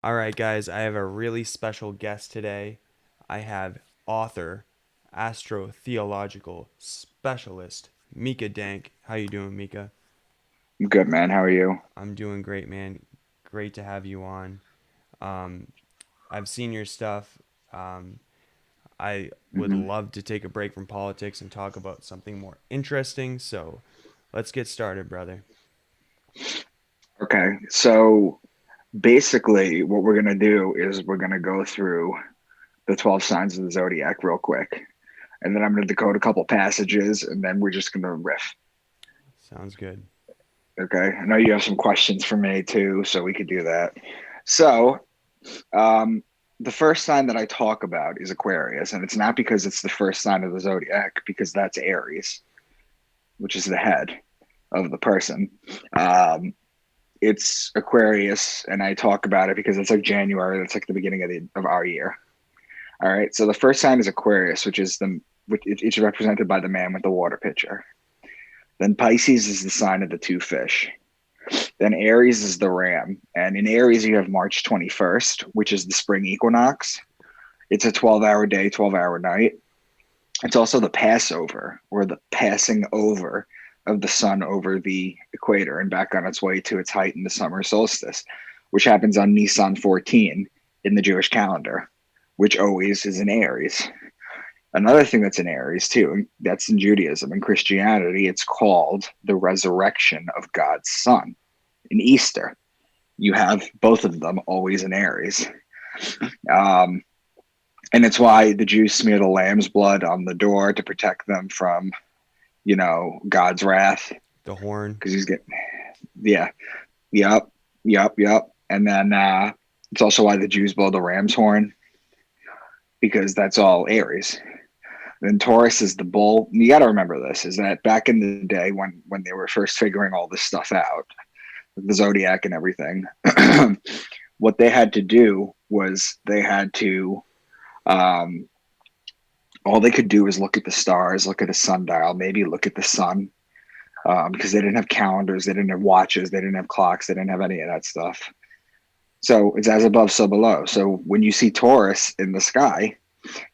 All right, guys, I have a really special guest today. I have author, astrotheological specialist, Micah Dank. How you doing, Micah? I'm good, man. How are you? I'm doing great, man. Great to have you on. Um, I've seen your stuff. Um, I would hmm love to take a break from politics and talk about something more interesting. So let's get started, brother. Okay, so basically, what we're gonna do is we're gonna go through the 12 signs of the zodiac real quick, and then I'm gonna decode a couple passages, and then we're just gonna riff. Sounds good. Okay, I know you have some questions for me too, so we could do that. So, um, the first sign that I talk about is Aquarius, and it's not because it's the first sign of the zodiac, because that's Aries, which is the head of the person. Um, it's Aquarius, and I talk about it because it's like January. That's like the beginning of our year. All right. So the first sign is Aquarius, which it's represented by the man with the water pitcher. Then Pisces is the sign of the two fish. Then Aries is the ram, and in Aries you have March 21st, which is the spring equinox. It's a 12-hour day, 12-hour night. It's also the Passover, or the passing over of the sun over the equator and back on its way to its height in the summer solstice, which happens on Nisan 14 in the Jewish calendar, which always is in Aries. Another thing that's in Aries, too, that's in Judaism and Christianity, it's called the resurrection of God's Son. In Easter, you have both of them always in Aries. Um, and it's why the Jews smear the lamb's blood on the door to protect them from God's wrath The horn. because he's getting, yeah, yep, yep. And then it's also why the Jews blow the ram's horn because that's all Aries. Then Taurus is the bull. You got to remember this is that back in the day when they were first figuring all this stuff out, the zodiac and everything, what they had to do was they had to um, all they could do is look at the stars, look at a sundial, maybe look at the sun, because they didn't have calendars, they didn't have watches, they didn't have clocks, they didn't have any of that stuff. So it's as above, so below. So when you see Taurus in the sky,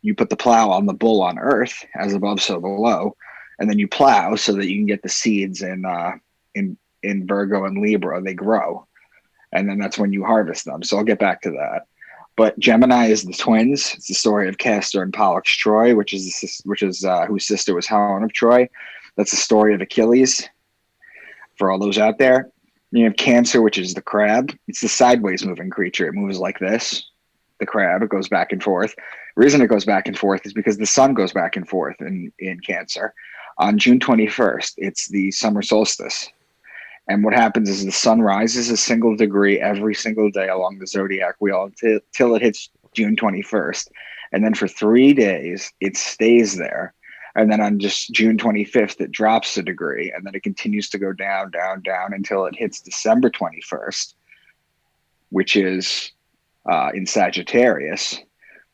you put the plow on the bull on Earth, as above, so below, and then you plow so that you can get the seeds in Virgo and Libra. They grow, and then that's when you harvest them. So I'll get back to that. But Gemini is the twins. It's the story of Castor and Pollux Troy, which is whose sister was Helen of Troy. That's the story of Achilles for all those out there. You have Cancer, which is the crab. It's the sideways moving creature. It moves like this. The crab, it goes back and forth. The reason it goes back and forth is because the sun goes back and forth in Cancer. On June 21st, it's the summer solstice. And what happens is the sun rises a single degree every single day along the zodiac wheel till it hits June 21st. And then for 3 days, it stays there. And then on just June 25th, it drops a degree. And then it continues to go down, down, down until it hits December 21st, which is in Sagittarius,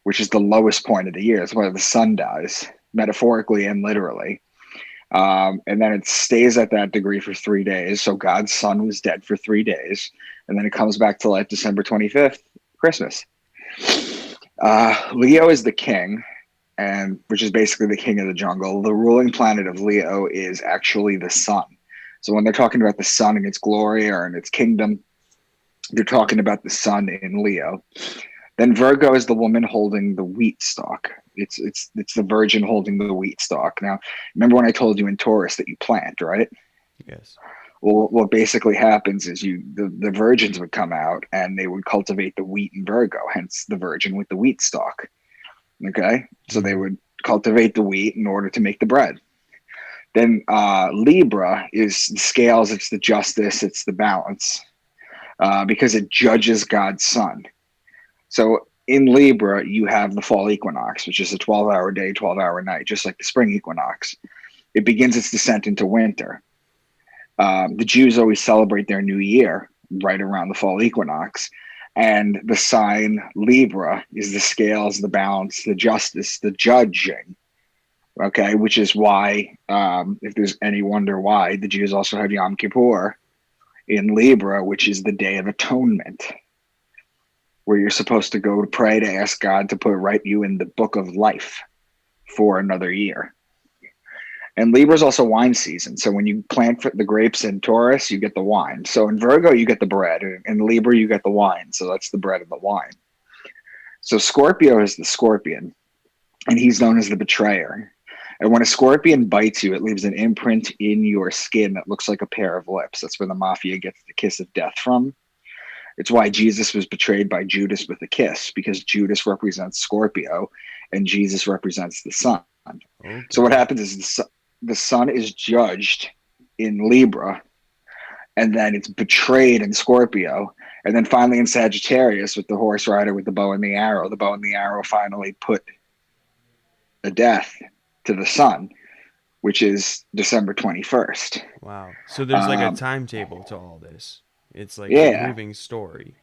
which is the lowest point of the year. It's where the sun dies, metaphorically and literally. And then it stays at that degree for 3 days. So God's son was dead for 3 days. And then it comes back to like December 25th, Christmas. Leo is the king, and which is basically the king of the jungle. The ruling planet of Leo is actually the sun. So when they're talking about the sun and its glory or in its kingdom, they're talking about the sun in Leo. Then Virgo is the woman holding the wheat stalk. It's the virgin holding the wheat stalk. Now, remember when I told you in Taurus that you plant, right? Yes. Well, what basically happens is the virgins would come out and they would cultivate the wheat in Virgo, hence the virgin with the wheat stalk. Okay, so they Mm-hmm. would cultivate the wheat in order to make the bread. Then Libra is the scales, it's the justice, it's the balance, because it judges God's son. So in Libra, you have the fall equinox, which is a 12-hour day, 12-hour night, just like the spring equinox. It begins its descent into winter. The Jews always celebrate their new year right around the fall equinox. And the sign Libra is the scales, the balance, the justice, the judging. Okay, which is why, if there's any wonder why, the Jews also have Yom Kippur in Libra, which is the Day of Atonement. where you're supposed to go to pray to ask God to write you in the book of life for another year. And Libra is also wine season. So when you plant the grapes in Taurus, you get the wine. So in Virgo, you get the bread. In Libra, you get the wine. So that's the bread and the wine. So Scorpio is the scorpion, and he's known as the betrayer. And when a scorpion bites you, it leaves an imprint in your skin that looks like a pair of lips. That's where the mafia gets the kiss of death from. It's why Jesus was betrayed by Judas with a kiss, because Judas represents Scorpio and Jesus represents the sun. So what Okay. happens is the sun is judged in Libra, and then it's betrayed in Scorpio. And then finally in Sagittarius with the horse rider with the bow and the arrow. The bow and the arrow finally put a death to the sun, which is December 21st. Wow. So there's like a Um, timetable to all this. It's like a yeah, moving story.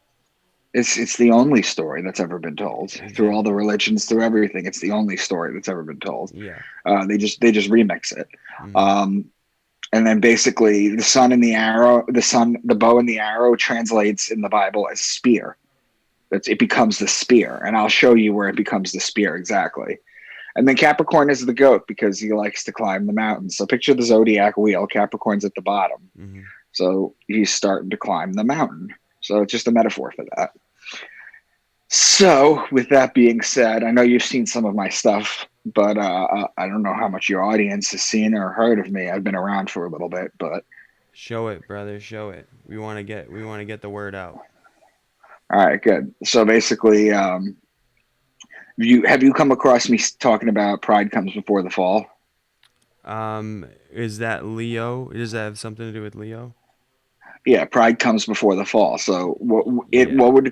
it's the only story that's ever been told through all the Exactly. religions, through everything. It's the only story that's ever been told. Yeah. They just remix it. Hmm. Um, and then basically the sun and the arrow, the bow and the arrow translates in the Bible as spear. It becomes the spear, and I'll show you where it becomes the spear exactly. And then Capricorn is the goat because he likes to climb the mountains. So picture the zodiac wheel. Capricorn's at the bottom. Hmm. So he's starting to climb the mountain. So it's just a metaphor for that. So with that being said, I know you've seen some of my stuff, but I don't know how much your audience has seen or heard of me. I've been around for a little bit, but Show it, brother. Show it. We want to get the word out. all right, good. So basically, you have you come across me talking about pride comes before the fall? Is that Leo? Does that have something to do with Leo? Yeah, pride comes before the fall. So Yeah. what would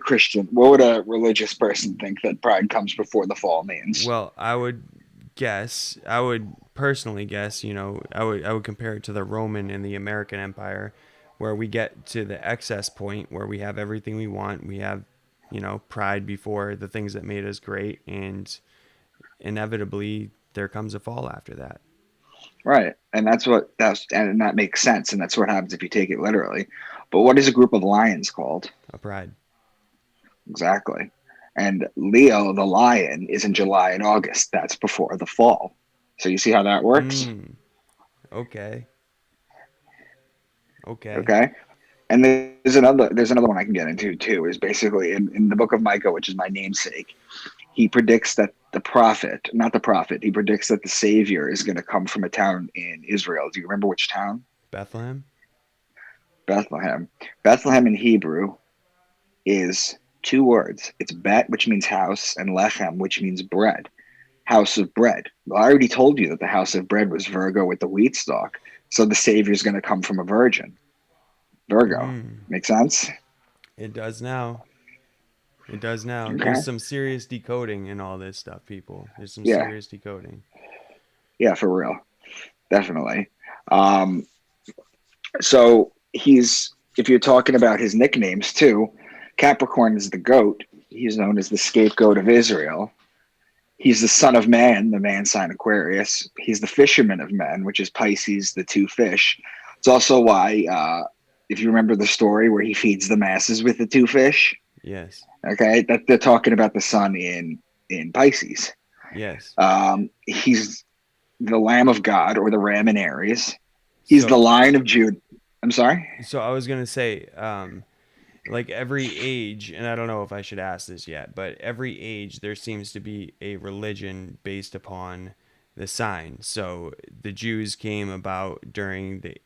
what would a religious person think that pride comes before the fall means? Well, I would personally guess, I would compare it to the Roman and the American Empire, where we get to the excess point where we have everything we want. We have, pride before the things that made us great, and inevitably there comes a fall after that. Right. And and that makes sense, and that's what happens if you take it literally. But what is a group of lions called? A pride. Exactly. And Leo, the lion, is in July and August. That's before the fall. So you see how that works? Mm. Okay. Okay. Okay. And there's another one I can get into too, is basically in the book of Micah, which is my namesake, he predicts that not the prophet, he predicts that the savior is going to come from a town in Israel. Do you remember which town? Bethlehem. Bethlehem. Bethlehem in Hebrew is two words. It's bet, which means house, and lechem, which means bread. House of bread. Well, I already told you that the house of bread was Virgo with the wheat stalk. So the savior is going to come from a virgin. Virgo. Mm. Make sense? It does now. It does now. There's Okay. some serious decoding in all this stuff, people. There's some Yeah. serious decoding. Yeah, for real. Definitely. Um, so if you're talking about his nicknames too, Capricorn is the goat. He's known as the scapegoat of Israel. He's the son of man, the man sign Aquarius. He's the fisherman of men, which is Pisces, the two fish. It's also why, if you remember the story where he feeds the masses with the two fish, Yes. okay, that they're talking about the sun in Pisces. Yes. He's the Lamb of God or the Ram in Aries. He's So the Lion of Judah. I'm sorry. so I was gonna say, like every age, and I don't know if I should ask this yet, but every age there seems to be a religion based upon the sign. So the Jews came about during the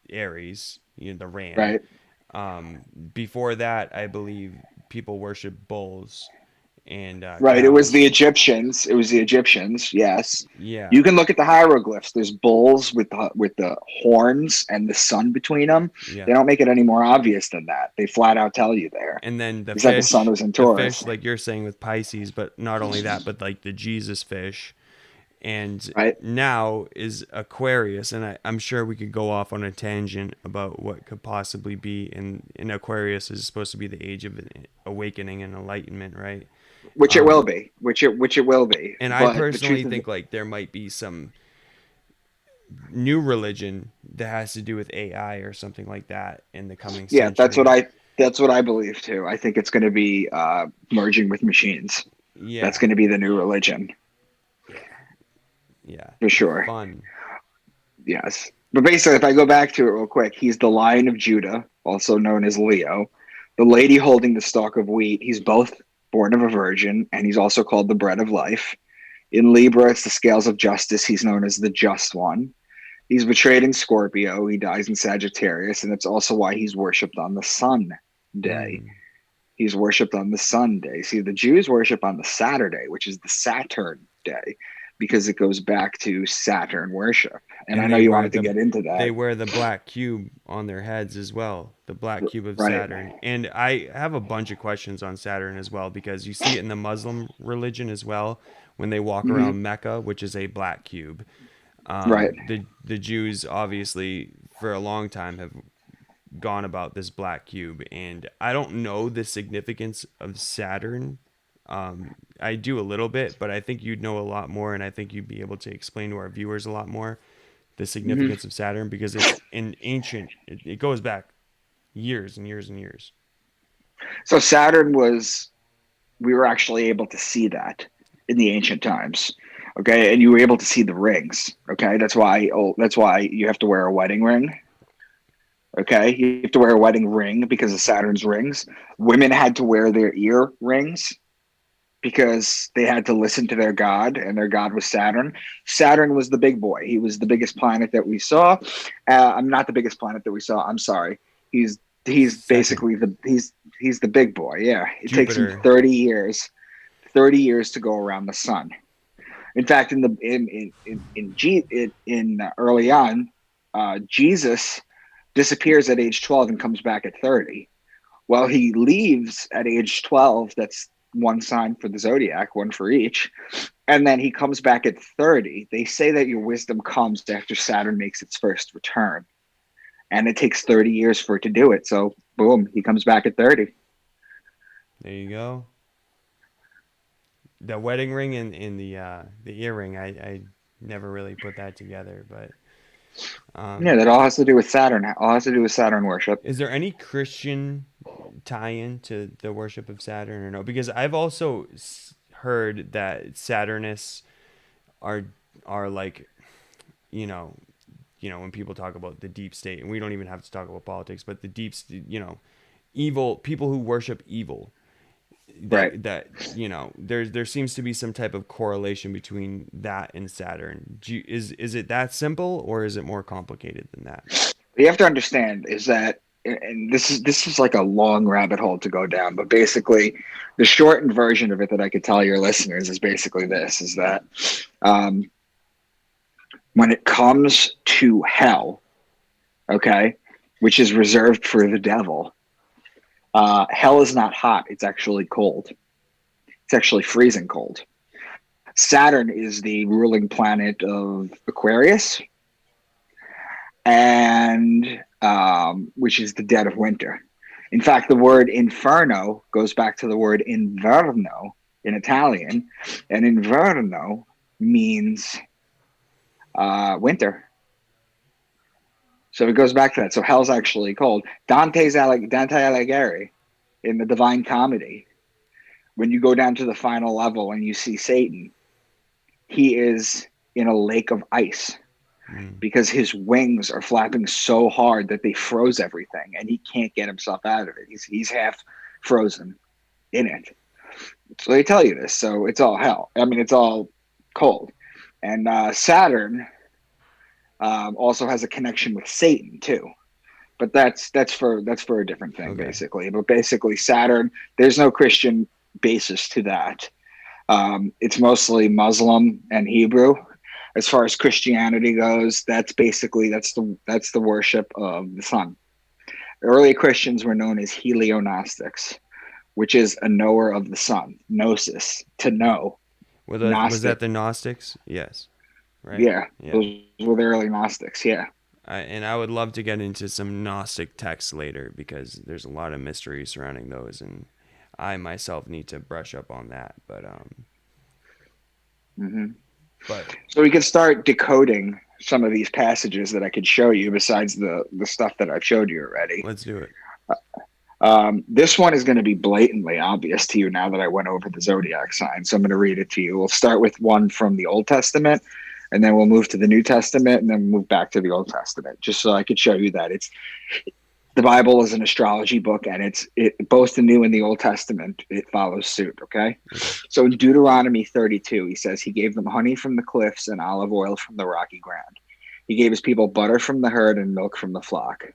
Aries, the ram. Right. Before that, I believe people worship bulls and Right. It was the cows. Egyptians. It was the Egyptians. Yes. Yeah, You can look at the hieroglyphs. There's bulls with the horns and the sun between them. yeah. They don't make it any more obvious than that. They flat out tell you there. And then They said the sun was in the Taurus. fish, like you're saying with Pisces, but not only that, but like the Jesus fish. And Right. now is Aquarius, and I'm sure we could go off on a tangent about what could possibly be. And Aquarius is supposed to be the age of awakening and enlightenment, right? Which it will Um, be. Which it will be. and I But the personally truth of think like there might be some new religion that has to do with AI or something like that in the coming yeah, that's what century. That's what I believe too. I think it's going to be merging with machines. That's Yeah, going to be the new religion yeah, yeah. for sure. Fun. Yes. But basically, if I go back to it real quick, he's the Lion of Judah, also known as Leo, the lady holding the stalk of wheat. He's both born of a virgin, and he's also called the bread of life. In Libra, it's the scales of justice. He's known as the just one. He's betrayed in Scorpio. He dies in Sagittarius, and that's also why he's worshipped on the sun day. Mm. He's worshipped on the sun day. See, the Jews worship on the Saturday, which is the Saturn day, because it goes back to Saturn worship. And I And know you wanted to get into they that. wear the black cube on their heads as well, the black cube of Right. Saturn. And I have a bunch of questions on Saturn as well because you see it in the Muslim religion as well when they walk Hmm. around Mecca, which is a black cube. Right. The Jews obviously for a long time have gone about this black cube, and I don't know the significance of Saturn. I do a little bit, but I think you'd know a lot more, and I think you'd be able to explain to our viewers a lot more the Hmm. significance of Saturn because it's an ancient. It goes back years and years and years. So Saturn was, we were actually able to see that in the ancient times. Okay. And you were able to see the rings. Okay. That's why you have to wear a wedding ring. Okay. You have to wear a wedding ring because of Saturn's rings. Women had to wear their ear rings because they had to listen to their god, and their god was Saturn. Saturn was the big boy. He was the biggest planet that we saw. I'm not the biggest planet that we saw. I'm sorry. He's Second, basically he's the big boy. Yeah, it takes him Jupiter. 30 years to go around the sun. In fact, in early on, Jesus disappears at age 12 and comes back at 30. Well, he leaves at age 12. That's one sign for the zodiac, one for each. And then he comes back at 30. They say that your wisdom comes after Saturn makes its first return. And it takes 30 years for it to do it. So, boom, he comes back at 30. There you go. The wedding ring and the earring. I never really put that together, but Yeah, um, that all has to do with Saturn. All has to do with Saturn worship. is there any Christian tie-in to the worship of Saturn or no? Because I've also heard that Saturnists are like, you know, when people talk about the deep state, and we don't even have to talk about politics, but the evil people who worship evil. Right. There seems to be some type of correlation between that and Saturn. Is it that simple, or is it more complicated than that? What you have to understand is that, and this is like a long rabbit hole to go down, but basically the shortened version of it that I could tell your listeners is basically this: is that um, when it comes to hell, okay, which is reserved for the devil, hell is not hot; it's actually cold. It's actually freezing cold. Saturn is the ruling planet of Aquarius, and which is the dead of winter. In fact, the word inferno goes back to the word inverno in Italian, and inverno means winter. So it goes back to that. So hell's actually cold. Dante Alighieri in the Divine Comedy, when you go down to the final level and you see Satan, he is in a lake of ice Mm. because his wings are flapping so hard that they froze everything, and he can't get himself out of it. He's half frozen in it. So they tell you this. So it's all hell. I mean, it's all cold. And Saturn also has a connection with Satan too. But that's for a different thing, Okay. basically. But basically, Saturn, there's no Christian basis to that. It's mostly Muslim and Hebrew. As far as Christianity goes, that's the worship of the sun. Early Christians were known as Helionostics, which is a knower of the sun. Gnosis, to know. Was Gnostic, that the Gnostics? Yes. Right. yeah, Yeah. those were the early Gnostics. Yeah. And I would love to get into some Gnostic texts later because there's a lot of mystery surrounding those, and I myself need to brush up on that. Hmm. But So we could start decoding some of these passages that I could show you, besides the stuff that I've showed you already. let's do it. This one is going to be blatantly obvious to you now that I went over the zodiac sign. So I'm going to read it to you. We'll start with one from the Old Testament, and then we'll move to the New Testament, and then move back to the Old Testament, just so I could show you that it's the Bible is an astrology book, and it both the New and the Old Testament it follows suit. Okay, Okay. so in Deuteronomy 32, he says he gave them honey from the cliffs and olive oil from the rocky ground. He gave his people butter from the herd and milk from the flock.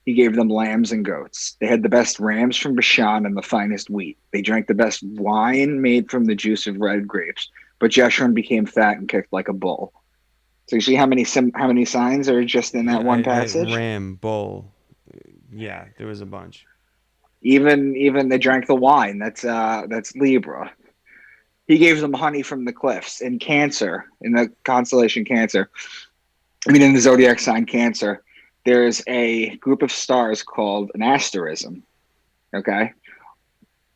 He gave them lambs and goats. They had the best rams from Bashan and the finest wheat. They drank the best wine made from the juice of red grapes. But Jeshurun became fat and kicked like a bull. So you see how many signs are just in that Yeah, one I passage? ram bull. Yeah, there was a bunch. Even they drank the wine. That's Libra. He gave them honey from the cliffs. In Cancer, in the constellation Cancer, I mean in the zodiac sign Cancer, there's a group of stars called an asterism. Okay,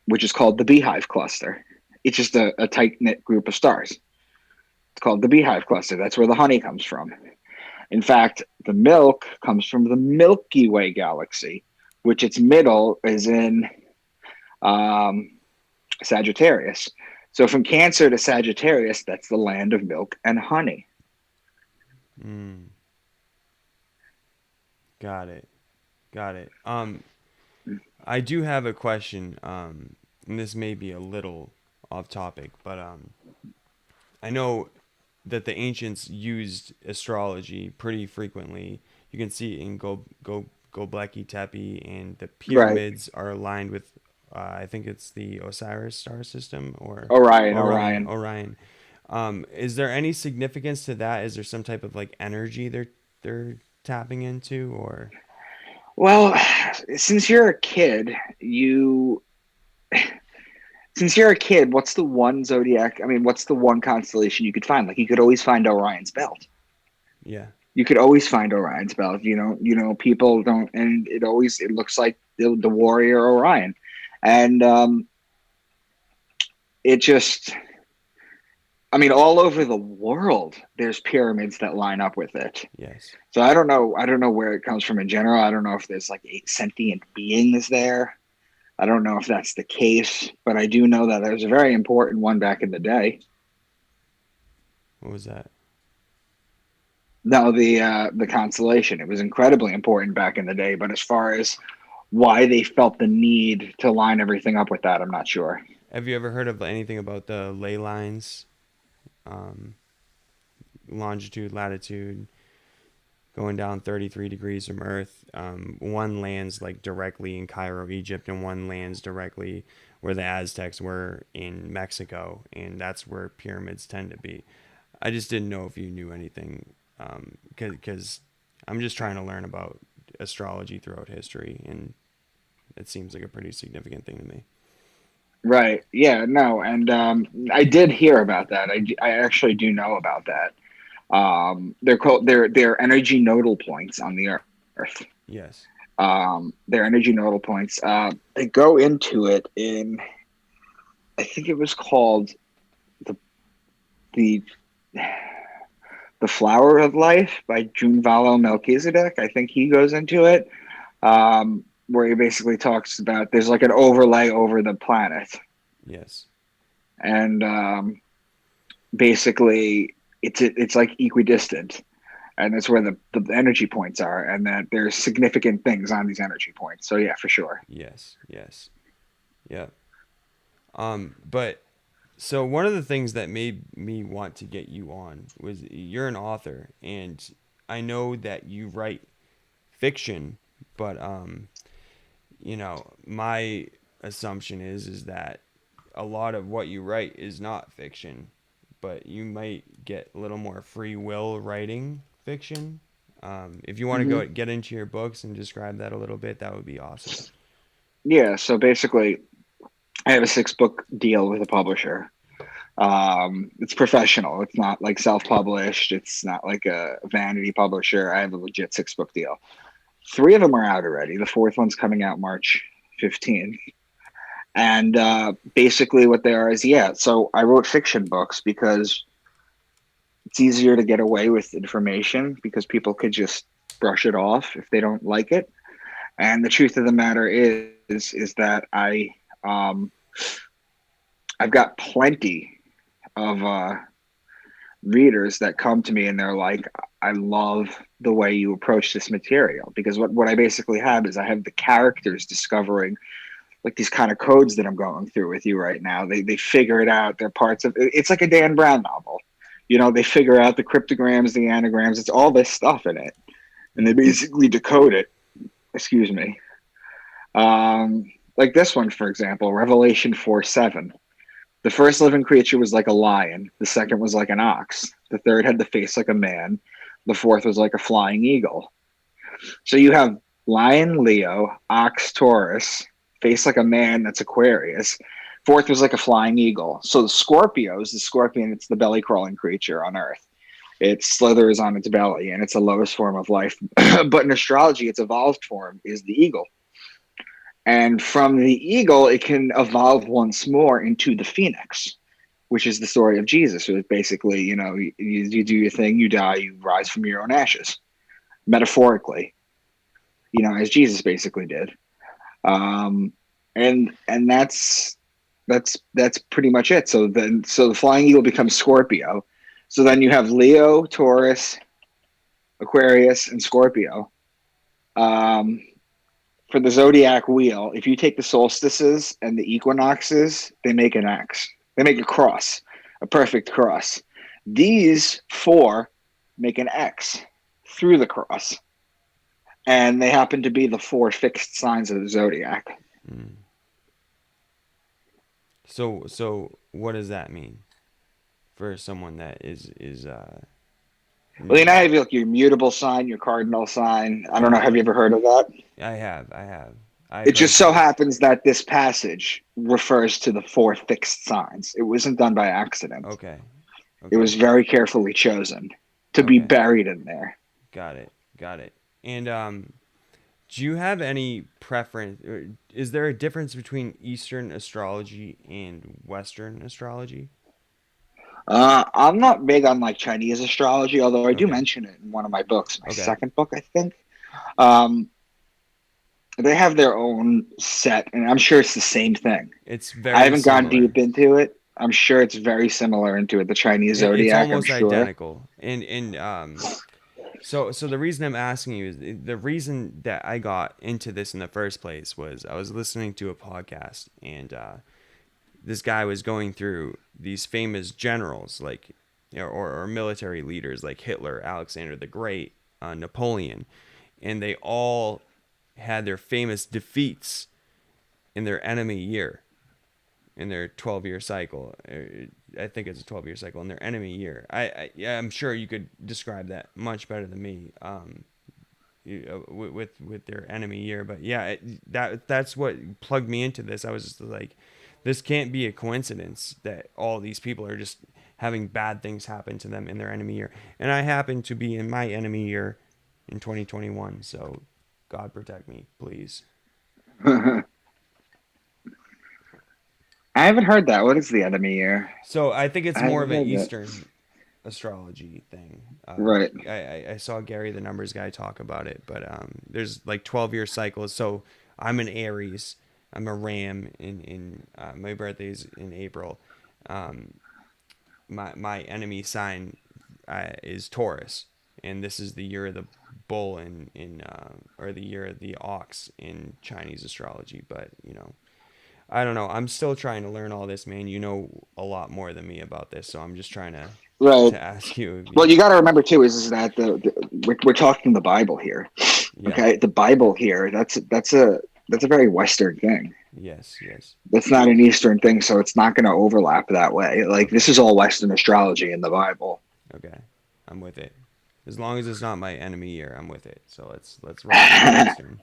which is called the Beehive Cluster. It's just a tight knit group of stars. It's called the Beehive Cluster. That's where the honey comes from. In fact, the milk comes from the Milky Way galaxy, which its middle is in um, Sagittarius. So from Cancer to Sagittarius, that's the land of milk and honey. Mm, got it. Got it. I do have a question. And this may be a little off topic, but I know that the ancients used astrology pretty frequently. You can see in Göbekli Tepe, and the Right. pyramids are aligned with, I think it's the Osiris star system or Orion, Orion. Orion. Orion. Is there any significance to that? Is there some type of like energy they're tapping into, or Well, since you're a kid, you since you're a kid, what's the one zodiac? I mean, what's the one constellation you could find? Like you could always find Orion's belt. yeah? You could always find Orion's belt. People don't, and it looks like the warrior Orion, and it just, I mean, all over the world, there's pyramids that line up with it. Yes. So I don't know where it comes from in general. I don't know if there's like eight sentient beings there. I don't know if that's the case, but I do know that there's a very important one back in the day. What was that? No, the constellation. It was incredibly important back in the day, but as far as why they felt the need to line everything up with that, I'm not sure. Have you ever heard of anything about the ley lines, um, longitude, latitude, going down 33 degrees from Earth? One lands like directly in Cairo, Egypt, and one lands directly where the Aztecs were in Mexico, and that's where pyramids tend to be. I just didn't know if you knew anything, because I'm just trying to learn about astrology throughout history, and it seems like a pretty significant thing to me. Right. Yeah, no, and I did hear about that. I actually do know about that. They're energy nodal points on the Earth. Yes. They're energy nodal points. They go into it in, I think it was called the the the Flower of Life by Junvalo Melchizedek. I think he goes into it, where he basically talks about there's like an overlay over the planet, Yes. and basically it's like equidistant, and that's where the energy points are, and that there's significant things on these energy points. So yeah, for sure. Yes. Yes. Yeah. But so one of the things that made me want to get you on was you're an author, and I know that you write fiction, but my assumption is that a lot of what you write is not fiction, but you might get a little more free will writing fiction. If you want to Hmm. go get into your books and describe that a little bit, that would be awesome. Yeah. So basically, I have a 6 book deal with a publisher. It's professional. It's not like self-published. It's not like a vanity publisher. I have a legit 6 book deal. 3 of them are out already. The fourth one's coming out March 15th. And basically, what they are is, yeah. So I wrote fiction books because it's easier to get away with information because people could just brush it off if they don't like it. And the truth of the matter is that um, I've got plenty of readers that come to me and they're like, I love the way you approach this material, because what I basically have is I have the characters discovering like these kind of codes that I'm going through with you right now. They figure it out. They're parts of it's like a Dan Brown novel. You know, they figure out the cryptograms, the anagrams, it's all this stuff in it. And they Mm-hmm. basically decode it. Excuse me. Like this one, for example, Revelation 4:7. The first living creature was like a lion. The second was like an ox. The third had the face like a man. The fourth was like a flying eagle. So you have lion, Leo, ox, Taurus, face like a man, that's Aquarius. Fourth was like a flying eagle. So the Scorpio is the scorpion, it's the belly crawling creature on Earth. It slithers on its belly and it's the lowest form of life. But in astrology, its evolved form is the eagle. And from the eagle, it can evolve once more into the phoenix, which is the story of Jesus. So it's basically, you do your thing, you die, you rise from your own ashes, metaphorically, as Jesus basically did. Um, and that's pretty much it. So the flying eagle becomes Scorpio. So then you have Leo, Taurus, Aquarius, and Scorpio. Um, for the zodiac wheel, if you take the solstices and the equinoxes, they make an X. They make a cross, a perfect cross. These four make an X through the cross, and they happen to be the four fixed signs of the zodiac. Mm. So what does that mean for someone that is Well, new? have like your mutable sign, your cardinal sign. I don't know. Okay, Have you ever heard of that? I have. I've It heard just so that. happens that this passage refers to the four fixed signs. It wasn't done by accident. Okay, It was okay, very carefully chosen to be okay. buried in there. Got it. And do you have any preference? Or is there a difference between Eastern astrology and Western astrology? I'm not big on like Chinese astrology, although I do Okay, mention it in one of my books, my okay. second book, I think. Um, they have their own set, and I'm sure it's the same thing. It's I very haven't gone similar. deep into it. I'm sure it's very similar into it. The Chinese It's zodiac, I'm almost sure. identical. And so the reason I'm asking you is the reason that I got into this in the first place was I was listening to a podcast and this guy was going through these famous generals like or military leaders like Hitler, Alexander the Great, Napoleon, and they all had their famous defeats in their enemy year in their 12-year cycle. I think it's a 12-year cycle in their enemy year. Yeah, I'm sure you could describe that much better than me. With their enemy year, but yeah, that's what plugged me into this. I was just like, this can't be a coincidence that all these people are just having bad things happen to them in their enemy year, and I happen to be in my enemy year in 2021. So, God protect me, please. I haven't heard that. What is the enemy year? So I think it's I more haven't of an heard that. Eastern astrology thing. Right. I saw Gary the numbers guy talk about it, but there's like 12-year cycles. So I'm an Aries. I'm a Ram. In my birthday is in April. Um, my enemy sign is Taurus, and this is the year of the bull in or the year of the ox in Chinese astrology. But I don't know. I'm still trying to learn all this, man. You know a lot more than me about this, so I'm just trying to Right. ask you. If Well, you you got to remember too is that we're talking the Bible here. yeah. Okay, the Bible here. That's a very Western thing. Yes. Yes. That's not an Eastern thing, so it's not going to overlap that way. Like this Okay. is all Western astrology in the Bible. Okay. I'm with it. As long as it's not my enemy year, I'm with it. So let's rock with the Eastern.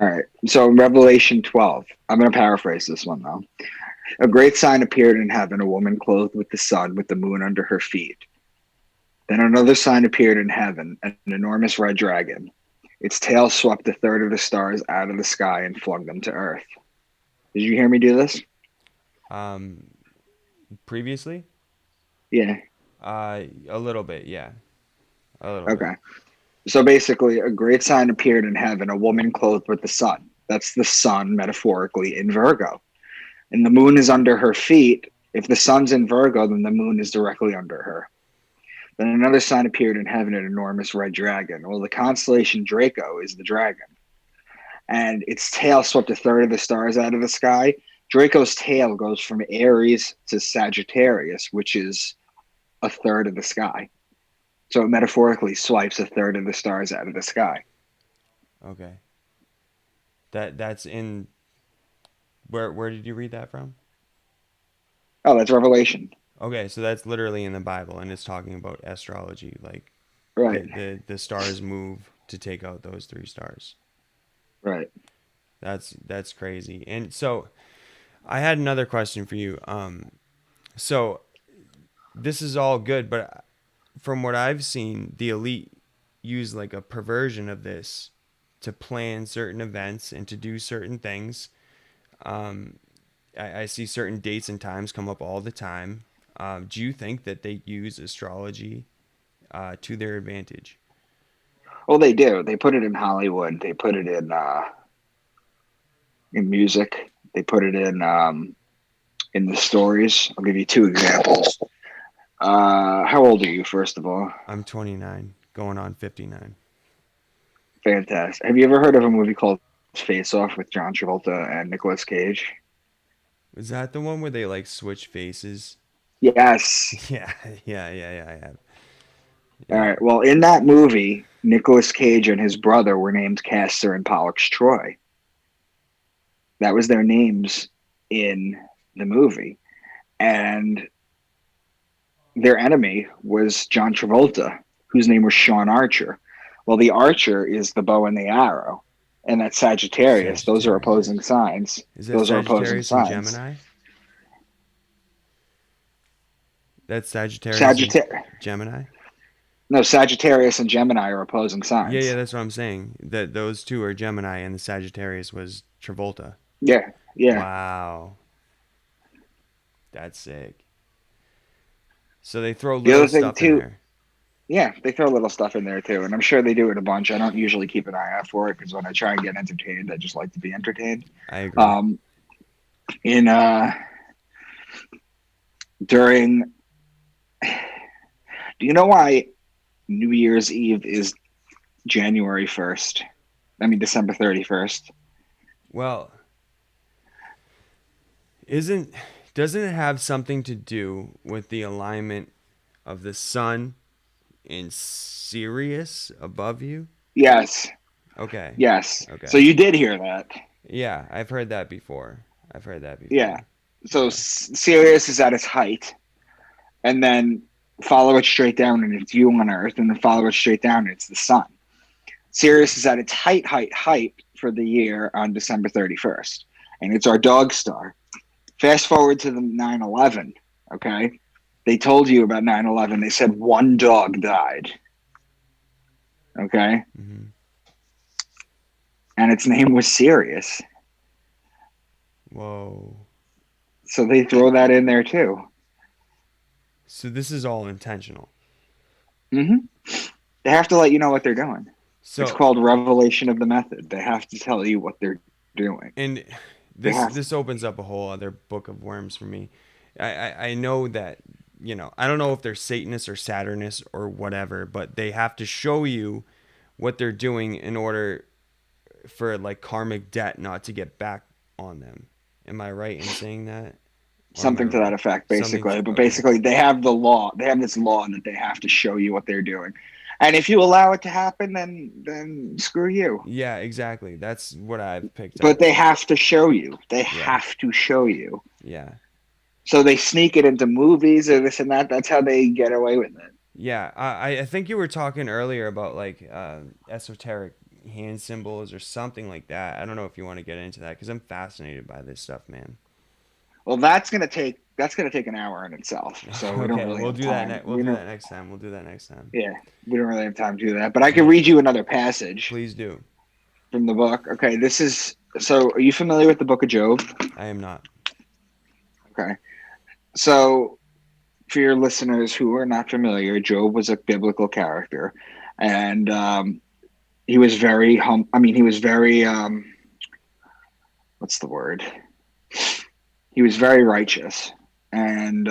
All right. So in Revelation 12, I'm going to paraphrase this one though. A great sign appeared in heaven, a woman clothed with the sun, with the moon under her feet. Then another sign appeared in heaven, an enormous red dragon. Its tail swept a third of the stars out of the sky and flung them to earth. Did you hear me do this? Um, Previously, Yeah. a little bit, yeah, a little bit. Okay. So basically, a great sign appeared in heaven, a woman clothed with the sun. That's the sun, metaphorically, in Virgo. And the moon is under her feet. If the sun's in Virgo, then the moon is directly under her. Then another sign appeared in heaven, an enormous red dragon. Well, the constellation Draco is the dragon, and its tail swept a third of the stars out of the sky. Draco's tail goes from Aries to Sagittarius, which is a third of the sky. So it metaphorically swipes a third of the stars out of the sky. Okay. That's in where did you read that from? Oh, that's Revelation. Okay, so that's literally in the Bible and it's talking about astrology, like Right, the stars move to take out those three stars. right. That's crazy. And so I had another question for you. So this is all good, but from what I've seen, the elite use like a perversion of this to plan certain events and to do certain things. Um, I see certain dates and times come up all the time. Do you think that they use astrology to their advantage? Well, they do. They put it in Hollywood. They put it in music. They put it in the stories. I'll give you two examples. How old are you, first of all? I'm 29, going on 59. Fantastic. Have you ever heard of a movie called Face Off with John Travolta and Nicolas Cage? Was that the one where they like switch faces? Yes. Yeah, yeah. I have. All Yeah. right. Well, in that movie, Nicolas Cage and his brother were named Castor and Pollux Troy. That was their names in the movie. And their enemy was John Travolta, whose name was Sean Archer. Well, the Archer is the bow and the arrow, and that's Sagittarius. Those are Sagittarius. opposing signs. Is that Those are opposing Sagittarius and signs. Gemini? That's Sagittarius and Sagittarius. Gemini? No, Sagittarius and Gemini are opposing Yeah, signs. that's what I'm saying. That those two are Gemini and the Sagittarius was Travolta. Yeah, yeah. Wow. That's sick. So they throw The little other thing stuff in too, there. yeah, they throw little stuff in there too, and I'm sure they do it a bunch. I don't usually keep an eye out for it because when I try and get entertained, I just like to be entertained. I agree. Um, in during, do you know why New Year's Eve is January 1st? I mean December 31st. Well, isn't doesn't it have something to do with the alignment of the sun in Sirius above you? Yes, Okay. yes. So Okay. you did hear that. Yeah, I've heard that before. I've heard that Yeah. before. So Yeah. Sirius is at its height, and then follow it straight down, and it's you on Earth, and then follow it straight down, and it's the sun. Sirius is at its height for the year on December 31st, and it's our dog star. Fast forward to the 9/11. Okay. They told you about 9/11. They said one dog died. Okay. Hmm. And its name was Sirius. Whoa. So they throw that in there too. So this is all intentional. Hmm. They have to let you know what they're doing. It's So called revelation of the method. They have to tell you what they're doing. and They this have this opens up a whole other book of worms for me. I know that I don't know if they're Satanists or Saturnists or whatever, but they have to show you what they're doing in order for like karmic debt not to get back on them. Am I right in saying that, or am I something to that wrong? effect, Something. basically. But Okay. basically, they have the law. They have this law that they have to show you what they're doing. And if you allow it to happen, then screw you. Yeah, exactly. That's what I've picked But up. they have to show you. They Yeah. have to show you. Yeah. So they sneak it into movies or this and that. That's how they get away with it. Yeah, I think you were talking earlier about like esoteric hand symbols or something like that. I don't know if you want to get into that because I'm fascinated by this stuff, man. Well, that's gonna take an hour in itself. So we don't Okay, really we'll have do that. time. We'll We do don't. that next time. We'll do that next time. Yeah, we don't really have time to do that. But I can Yeah, read you another passage please do. from the book. Okay, this is. So, are you familiar with the Book of Job? I am not. Okay. So, for your listeners who are not familiar, Job was a biblical character, and he was very I mean, he was very what's the word? He was very righteous, and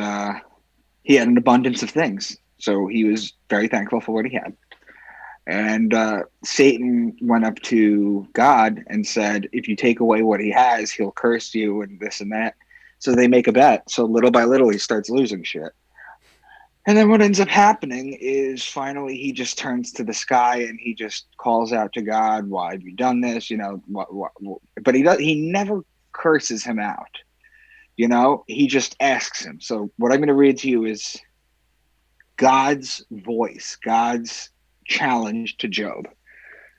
he had an abundance of things. So he was very thankful for what he had. And Satan went up to God and said, if you take away what he has, he'll curse you and this and that. So they make a bet. So little by little, he starts losing shit. And then what ends up happening is finally he just turns to the sky and he just calls out to God, "Why have you done this?" You know, but he does. He never curses him out. You know, he just asks him. So what I'm going to read to you is God's voice, God's challenge to Job.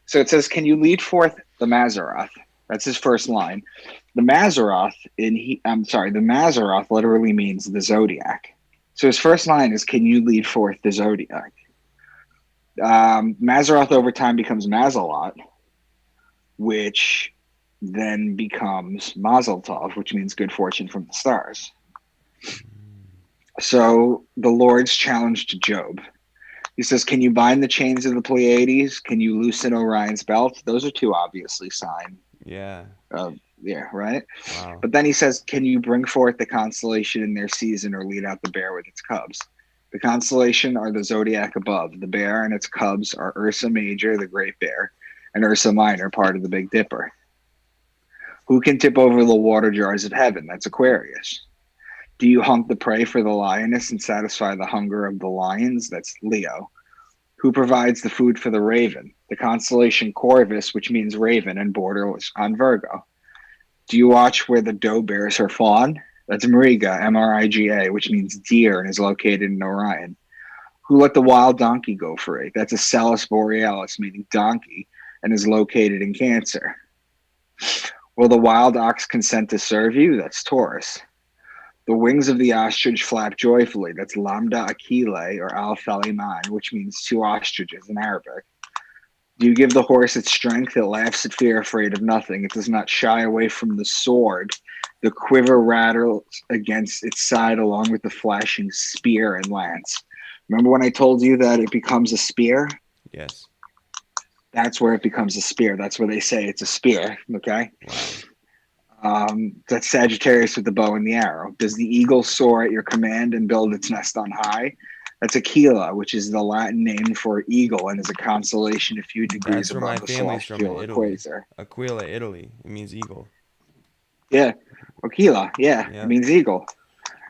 So it says, "Can you lead forth the Mazzaroth?" That's his first line. The Mazzaroth the Mazzaroth literally means the zodiac. So his first line is, "Can you lead forth the zodiac?" Mazzaroth over time becomes Mazalot, which then becomes Mazel Tov, which means good fortune from the stars. So the Lord's challenge to Job. He says, "Can you bind the chains of the Pleiades? Can you loosen Orion's belt?" Those are two obviously sign Yeah. of, yeah, right? Wow. But then he says, "Can you bring forth the constellation in their season or lead out the bear with its cubs?" The constellation are the zodiac above. The bear and its cubs are Ursa Major, the Great Bear, and Ursa Minor, part of the Big Dipper. Who can tip over the water jars of heaven? That's Aquarius. Do you hunt the prey for the lioness and satisfy the hunger of the lions? That's Leo. Who provides the food for the raven? The constellation Corvus, which means raven and borders on Virgo. Do you watch where the doe bears her fawn? That's Mariga, Mriga, which means deer and is located in Orion. Who let the wild donkey go free? That's Acellus borealis, meaning donkey, and is located in Cancer. Will the wild ox consent to serve you? That's Taurus. The wings of the ostrich flap joyfully. That's Lambda Achille or Al Faliman, which means two ostriches in Arabic. Do you give the horse its strength? It laughs at fear, afraid of nothing. It does not shy away from the sword. The quiver rattles against its side along with the flashing spear and lance. Remember when I told you that it becomes a spear? Yes. That's where it becomes a spear. That's where they say it's a spear. Okay. Wow. That's Sagittarius with the bow and the arrow. Does the eagle soar at your command and build its nest on high? That's Aquila, which is the Latin name for eagle and is a constellation a few degrees That's where my above the family's from in celestial Italy. equator. Aquila, Italy. It means eagle. Yeah, Aquila. Yeah, it Yep. means eagle.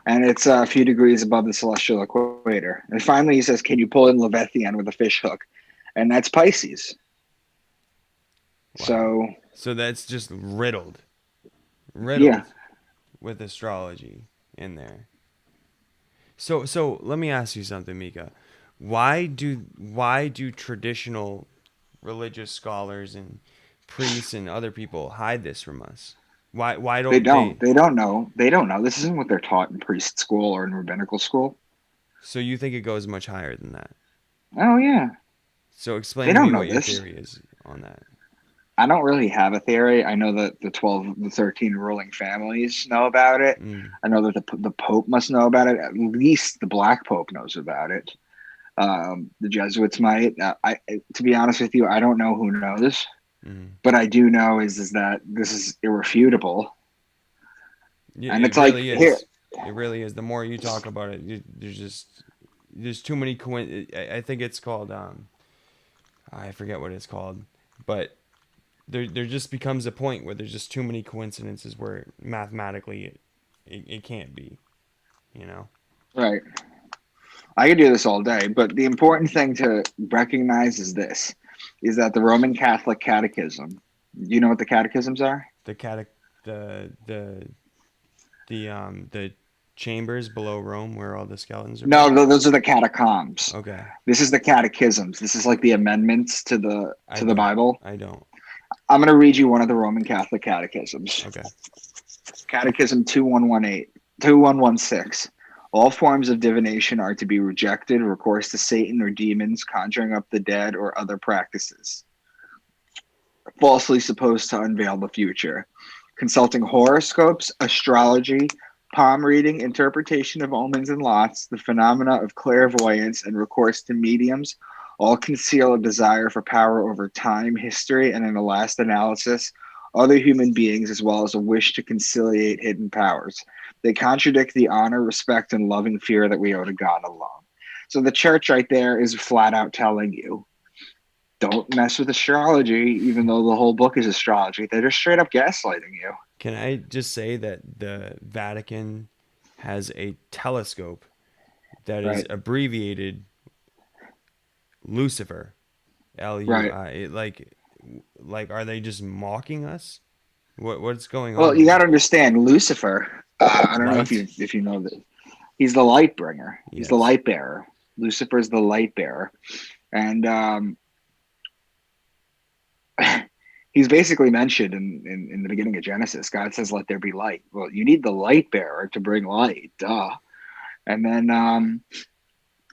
And it's a few degrees above the celestial equator. And finally, he says, "Can you pull in Leviathan with a fish hook?" And that's Pisces. Wow. So, So that's just riddled. yeah. Riddled with astrology in there. So let me ask you something, Mika. Why do traditional religious scholars and priests and other people hide this from us? Why They don't don't. they? They don't know. They don't know. This isn't what they're taught in priest school or in rabbinical school. So you think it goes much higher than that? Oh, yeah. So explain They to don't me know what your this. theory is on that. I don't really have a theory. I know that the 13 ruling families know about it. Mm, I know that the Pope must know about it. At least the Black Pope knows about it. The Jesuits might. To be honest with you, I don't know who knows, mm. but I do know is that this is irrefutable. And It it's like really here, is. It really is. The more you talk about it, there's too many I think it's called I forget what it's called, but there just becomes a point where there's just too many coincidences where mathematically it can't be, you know. right? I could do this all day, but the important thing to recognize is this: is that the Roman Catholic Catechism. You know what the catechisms are? The catech the the chambers below Rome where all the skeletons are No, put. those are the catacombs. Okay, This is the catechisms. This is like the amendments to the I to the don't. Bible. I don't. I'm going to read you one of the Roman Catholic catechisms. Okay. Catechism 2118, 2116. All forms of divination are to be rejected, recourse to Satan or demons, conjuring up the dead, or other practices falsely supposed to unveil the future. Consulting horoscopes, astrology, palm reading, interpretation of omens and lots, the phenomena of clairvoyance, and recourse to mediums, All conceal a desire for power over time, history, and in the last analysis, other human beings, as well as a wish to conciliate hidden powers. They contradict the honor, respect, and loving fear that we owe to God alone. So the church right there is flat out telling you, don't mess with astrology, even though the whole book is astrology. They're just straight up gaslighting you. Can I just say that the Vatican has a telescope that is Right, abbreviated Lucifer, right. LUI? Like, are they just mocking us? What's going Well, on you got here? to understand Lucifer. I don't know Light? if you know that he's the light bringer. He's the Yes. light bearer. Lucifer's the light bearer, and he's basically mentioned in the beginning of Genesis. God says, "Let there be light." Well, you need the light bearer to bring light, duh. And then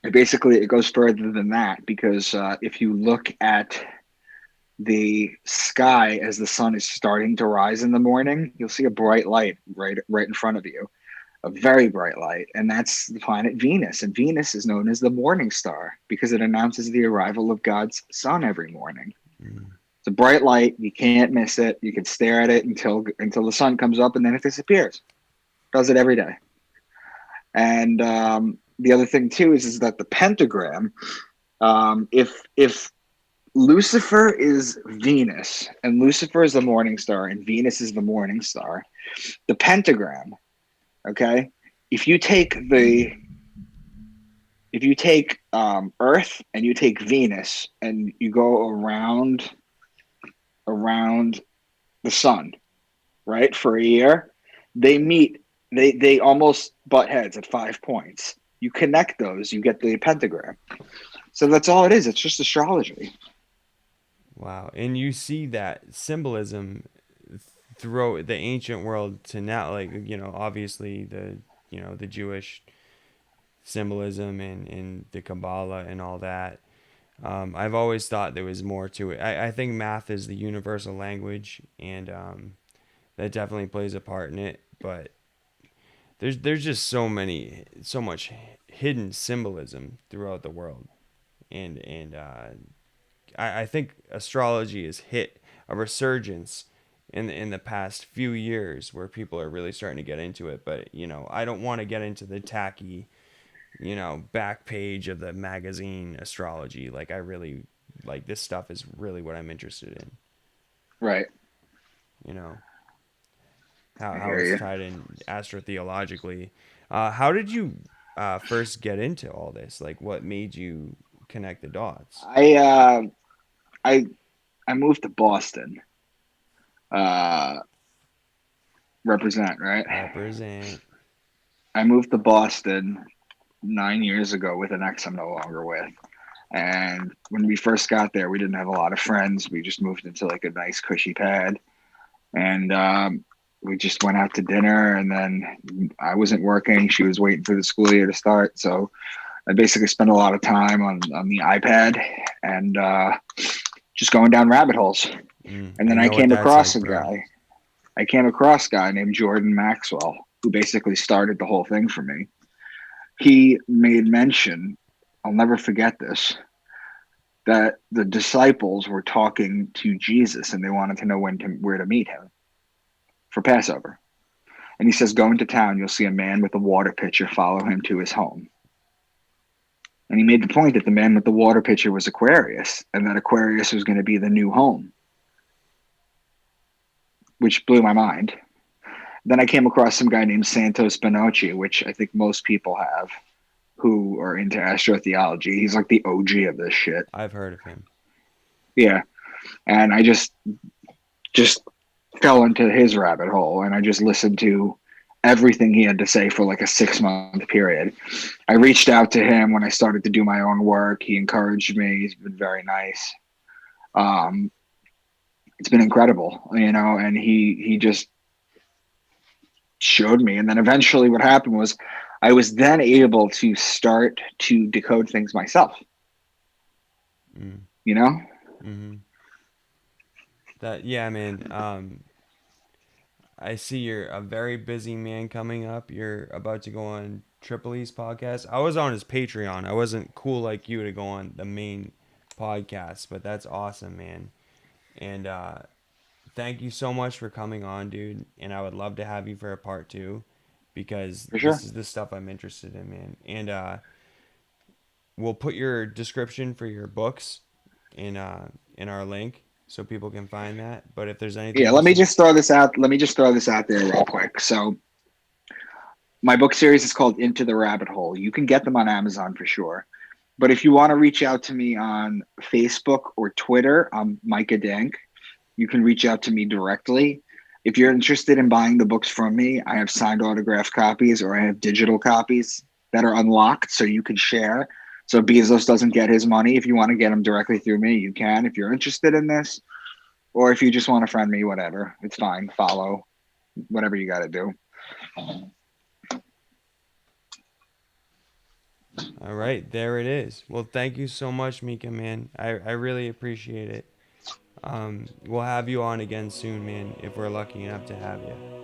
it goes further than that because if you look at the sky as the sun is starting to rise in the morning, you'll see a bright light right in front of you, a very bright light, and that's the planet Venus. And Venus is known as the morning star because it announces the arrival of God's sun every morning. Mm. It's a bright light. You can't miss it. You can stare at it until the sun comes up and then it disappears. Does it every day. And the other thing too is that the pentagram. If Lucifer is Venus and Lucifer is the morning star and Venus is the morning star, the pentagram. Okay, if you take the if you take Earth and you take Venus and you go around the sun, right, for a year, they meet. They almost butt heads at 5 points. You connect those, you get the pentagram. So that's all it is. It's just astrology. Wow. And you see that symbolism throughout the ancient world to now, like, obviously the Jewish symbolism and the Kabbalah and all that. I've always thought there was more to it. I think math is the universal language, and that definitely plays a part in it. But there's just so much hidden symbolism throughout the world, and I think astrology has hit a resurgence in the past few years where people are really starting to get into it. But I don't want to get into the tacky back page of the magazine astrology. Like, I really like this stuff is really what I'm interested in. Right. You know I how hear it's you. tied in astrotheologically. How did you first get into all this? Like, what made you connect the dots? I uh, I I moved to Boston. Uh, represent right. Represent. I moved to Boston 9 years ago with an ex I'm no longer with. And when we first got there, we didn't have a lot of friends. We just moved into like a nice cushy pad, and we just went out to dinner. And then I wasn't working; she was waiting for the school year to start. So I basically spent a lot of time on the iPad and just going down rabbit holes. And I then know what that's like, bro. I came across a guy named Jordan Maxwell, who basically started the whole thing for me. He made mention, I'll never forget this, that the disciples were talking to Jesus and they wanted to know where to meet him for Passover. And he says, go into town, you'll see a man with a water pitcher, follow him to his home. And he made the point that the man with the water pitcher was Aquarius and that Aquarius was going to be the new home, which blew my mind. Then I came across some guy named Santos Bonacci, which I think most people have who are into astrotheology. He's like the OG of this shit. I've heard of him. Yeah. And I just fell into his rabbit hole and I just listened to everything he had to say for like a 6 month period. I reached out to him when I started to do my own work. He encouraged me. He's been very nice. Um, it's been incredible, and he just showed me. And then eventually what happened was I was then able to start to decode things myself, Mm. you know? Hmm. That yeah, man. I see you're a very busy man coming up. You're about to go on Triple E's podcast. I was on his Patreon. I wasn't cool like you to go on the main podcasts, but that's awesome, man. And thank you so much for coming on, dude. And I would love to have you for a part two because For this sure. is the stuff I'm interested in, man. And we'll put your description for your books in our link so people can find that. But if there's anything Yeah, else you let me just throw this out there real quick. So my book series is called Into the Rabbit Hole. You can get them on Amazon for sure. But if you want to reach out to me on Facebook or Twitter, I'm Micah Dank. You can reach out to me directly. If you're interested in buying the books from me, I have signed autographed copies or I have digital copies that are unlocked so you can share. So Bezos doesn't get his money. If you want to get them directly through me, you can. If you're interested in this, or if you just want to friend me, whatever, it's fine. Follow, whatever you got to do. All right, there it is. Well, thank you so much, Mika, man. I really appreciate it. We'll have you on again soon, man, if we're lucky enough to have you.